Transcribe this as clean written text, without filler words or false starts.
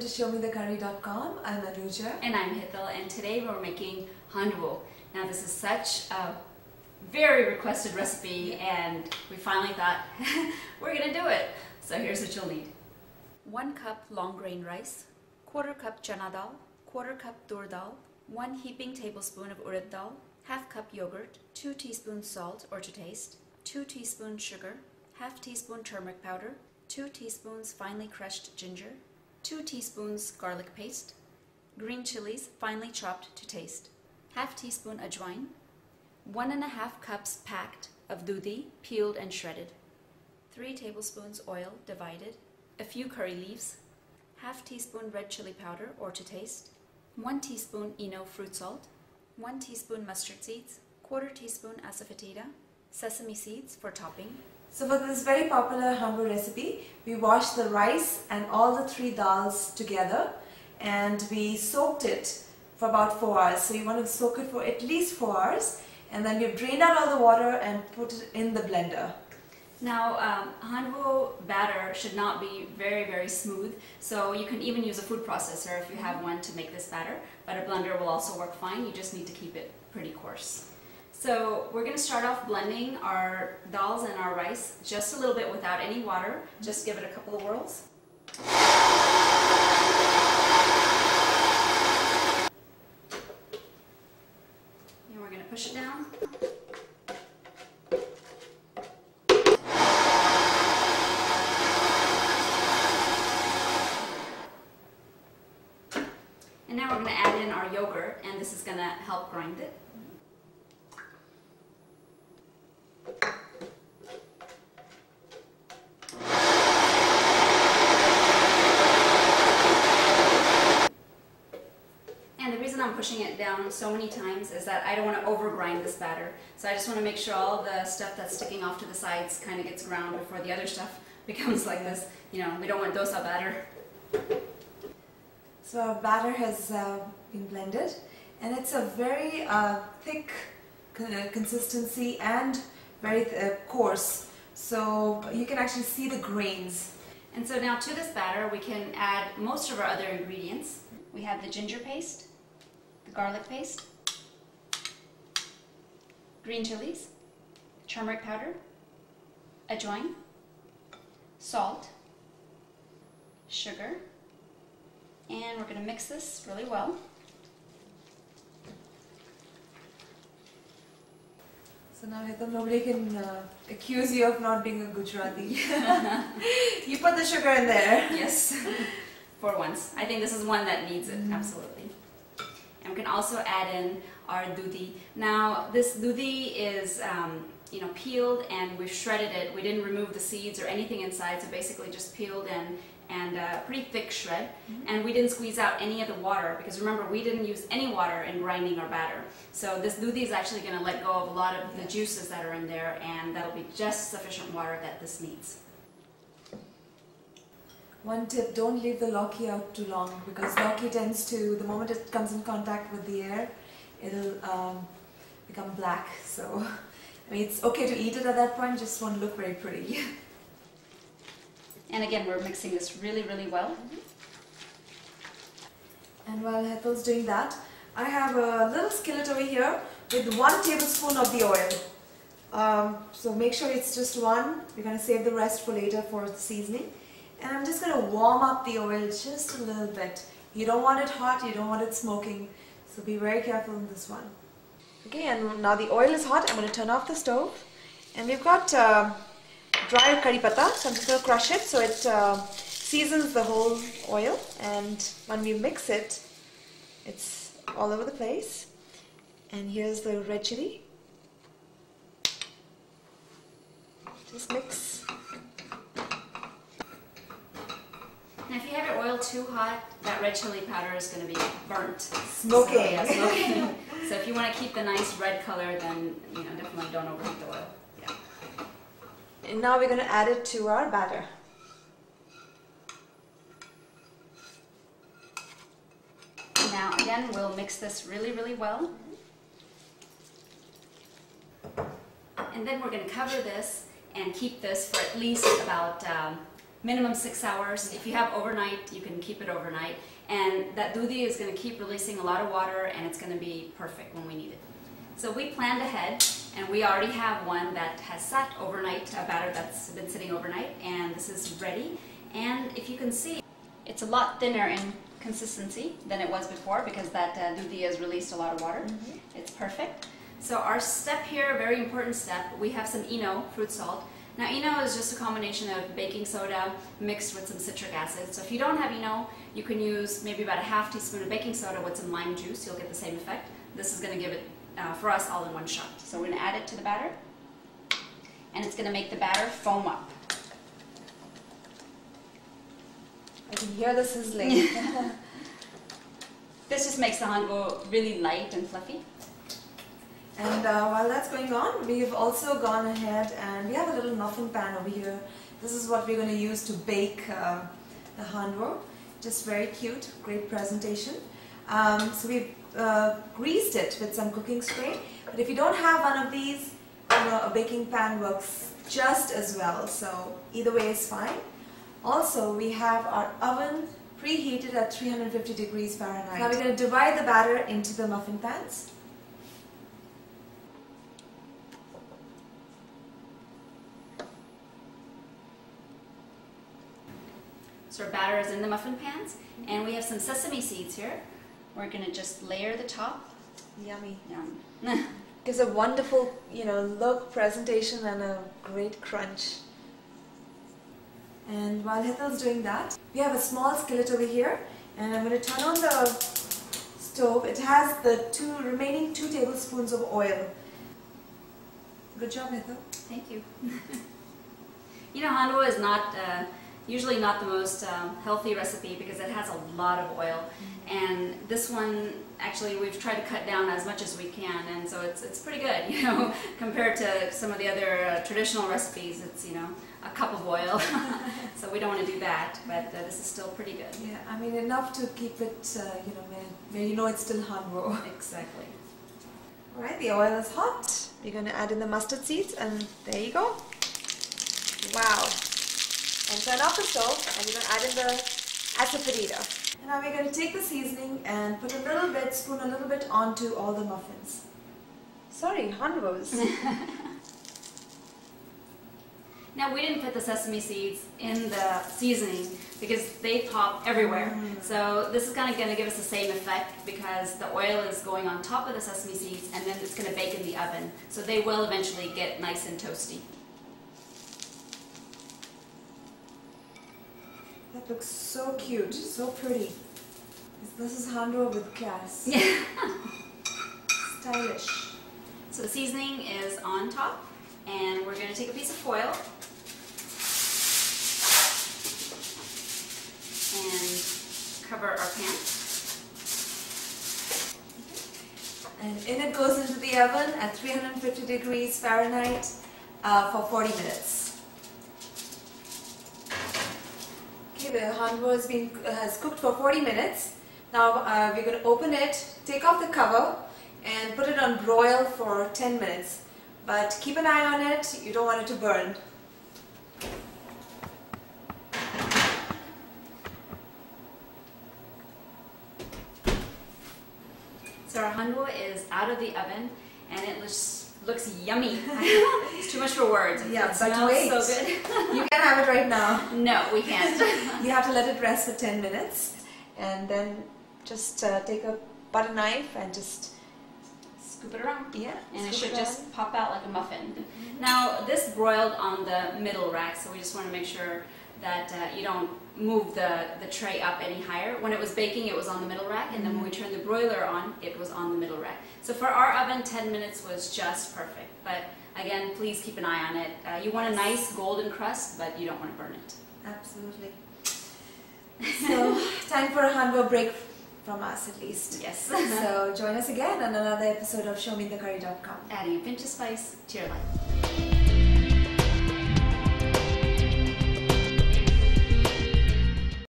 to showmethecurry.com. I'm Anuja. And I'm Hithal, and today we're making Handvo. Now this is such a very requested recipe, and we finally thought, we're gonna do it. So here's what you'll need. 1 cup long grain rice, 1/4 cup chana dal, 1/4 cup tur dal, 1 heaping tablespoon of urad dal, 1/2 cup yogurt, 2 teaspoons salt or to taste, 2 teaspoons sugar, 1/2 teaspoon turmeric powder, 2 teaspoons finely crushed ginger, 2 teaspoons garlic paste, green chilies finely chopped to taste, 1/2 teaspoon ajwain, 1½ cups packed of dudhi peeled and shredded, 3 tablespoons oil divided, a few curry leaves, 1/2 teaspoon red chili powder or to taste, 1 teaspoon Eno fruit salt, 1 teaspoon mustard seeds, 1/4 teaspoon asafoetida, sesame seeds for topping. So for this very popular Handwa recipe, we washed the rice and all the 3 dals together and we soaked it for about 4 hours. So you want to soak it for at least 4 hours, and then we've drained out all the water and put it in the blender. Now, Handvo batter should not be very smooth, so you can even use a food processor if you have one to make this batter, but a blender will also work fine. You just need to keep it pretty coarse. So we're going to start off blending our dals and our rice just a little bit without any water. Just give it a couple of whirls. And we're going to push it down. And now we're going to add in our yogurt, and this is going to help grind it. And the reason I'm pushing it down so many times is that I don't want to overgrind this batter. So I just want to make sure all the stuff that's sticking off to the sides kind of gets ground before the other stuff becomes like this. You know, we don't want dosa batter. So our batter has been blended, and it's a very thick consistency and very coarse. So you can actually see the grains. And so now to this batter we can add most of our other ingredients. We have the ginger paste, the garlic paste, green chilies, turmeric powder, ajwain, salt, sugar, and we're going to mix this really well. So now Hithal, nobody can accuse you of not being a Gujarati. You put the sugar in there. Yes, for once. I think this is one that needs it, absolutely. And we can also add in our dudhi. Now this dudhi is peeled, and we've shredded it. We didn't remove the seeds or anything inside, so basically just peeled and a pretty thick shred. And we didn't squeeze out any of the water, because remember, we didn't use any water in grinding our batter. So this dudhi is actually going to let go of a lot of the juices that are in there, and that'll be just sufficient water that this needs. One tip, don't leave the lauki out too long, because lauki tends to, the moment it comes in contact with the air, it'll become black. So, I mean, it's okay to eat it at that point, just won't look very pretty. And again, we're mixing this really well. And while Hithal's doing that, I have a little skillet over here with 1 tablespoon of the oil. So make sure it's just 1. We're going to save the rest for later for the seasoning. And I'm just going to warm up the oil just a little bit. You don't want it hot, you don't want it smoking, so be very careful in this one. Okay, and now the oil is hot. I'm going to turn off the stove. And we've got dry curry patta, so I'm just going to crush it so it seasons the whole oil, and when we mix it, it's all over the place. And here's the red chili. Just mix. Now if you have your oil too hot, that red chili powder is going to be burnt. Smoking. So, yeah, smoking. So if you want to keep the nice red color, then definitely don't overheat the oil. And now we're going to add it to our batter. Now again, we'll mix this really well. And then we're going to cover this and keep this for at least about minimum 6 hours. If you have overnight, you can keep it overnight. And that dudi is going to keep releasing a lot of water, and it's going to be perfect when we need it. So we planned ahead, and we already have one that has sat overnight, a batter that's been sitting overnight, and this is ready. And if you can see, it's a lot thinner in consistency than it was before because that dudi has released a lot of water. It's perfect. So our step here, very important step, we have some eno, fruit salt. Now eno is just a combination of baking soda mixed with some citric acid. So if you don't have eno, you can use maybe about a half teaspoon of baking soda with some lime juice. You'll get the same effect. This is going to give it, for us, all in one shot. So we're going to add it to the batter, and it's going to make the batter foam up. I can hear the sizzling. This just makes the handvo really light and fluffy. And while that's going on, we've also gone ahead and we have a little muffin pan over here. This is what we're going to use to bake the handvo. Just very cute, great presentation. So we've greased it with some cooking spray. But if you don't have one of these, you know, a baking pan works just as well. So either way is fine. Also, we have our oven preheated at 350 degrees Fahrenheit. Now we're going to divide the batter into the muffin pans. So our batter is in the muffin pans, and we have some sesame seeds here. We're going to just layer the top. Yummy. Yum. Gives a wonderful, you know, look, presentation, and a great crunch. And while Hethel's doing that, we have a small skillet over here, and I'm going to turn on the stove. It has the remaining 2 tablespoons of oil. Good job, Hethel. Thank you. You know, handwa is not usually not the most healthy recipe because it has a lot of oil, and this one actually we've tried to cut down as much as we can, and so it's pretty good, you know, compared to some of the other traditional recipes. It's, you know, a cup of oil, so we don't want to do that, but this is still pretty good. Yeah, I mean enough to keep it, you know, where you know it's still handvo. Exactly. All right, the oil is hot. We're going to add in the mustard seeds, and there you go. Wow. And turn off the stove, and we're going to add in the asafoetida. And now we're going to take the seasoning and put a little bit, spoon a little bit onto all the muffins. Sorry, handvos. Now we didn't put the sesame seeds in the seasoning because they pop everywhere. So this is kind of going to give us the same effect because the oil is going on top of the sesame seeds, and then it's going to bake in the oven. So they will eventually get nice and toasty. That looks so cute, so pretty. This is handvo with class. Stylish. So the seasoning is on top, and we're going to take a piece of foil and cover our pan. And in it goes into the oven at 350 degrees Fahrenheit for 40 minutes. Okay, the handvo has cooked for 40 minutes. Now we're going to open it, take off the cover, and put it on broil for 10 minutes. But keep an eye on it, you don't want it to burn. So our handvo is out of the oven, and it looks yummy. It's too much for words. Yeah, it but smells wait. so good. You can have it right now. No, we can't. You have to let it rest for 10 minutes, and then just take a butter knife and just Scoop it around. yeah, And it scoop should around. just pop out like a muffin. Now this broiled on the middle rack, so we just want to make sure that you don't move the tray up any higher. When it was baking, it was on the middle rack, and then when we turned the broiler on, it was on the middle rack. So for our oven, 10 minutes was just perfect. But again, please keep an eye on it. You want a nice golden crust, but you don't want to burn it. Absolutely. So, time for a handvo break from us at least. Yes. So join us again on another episode of ShowMeTheCurry.com. Adding a pinch of spice to your life.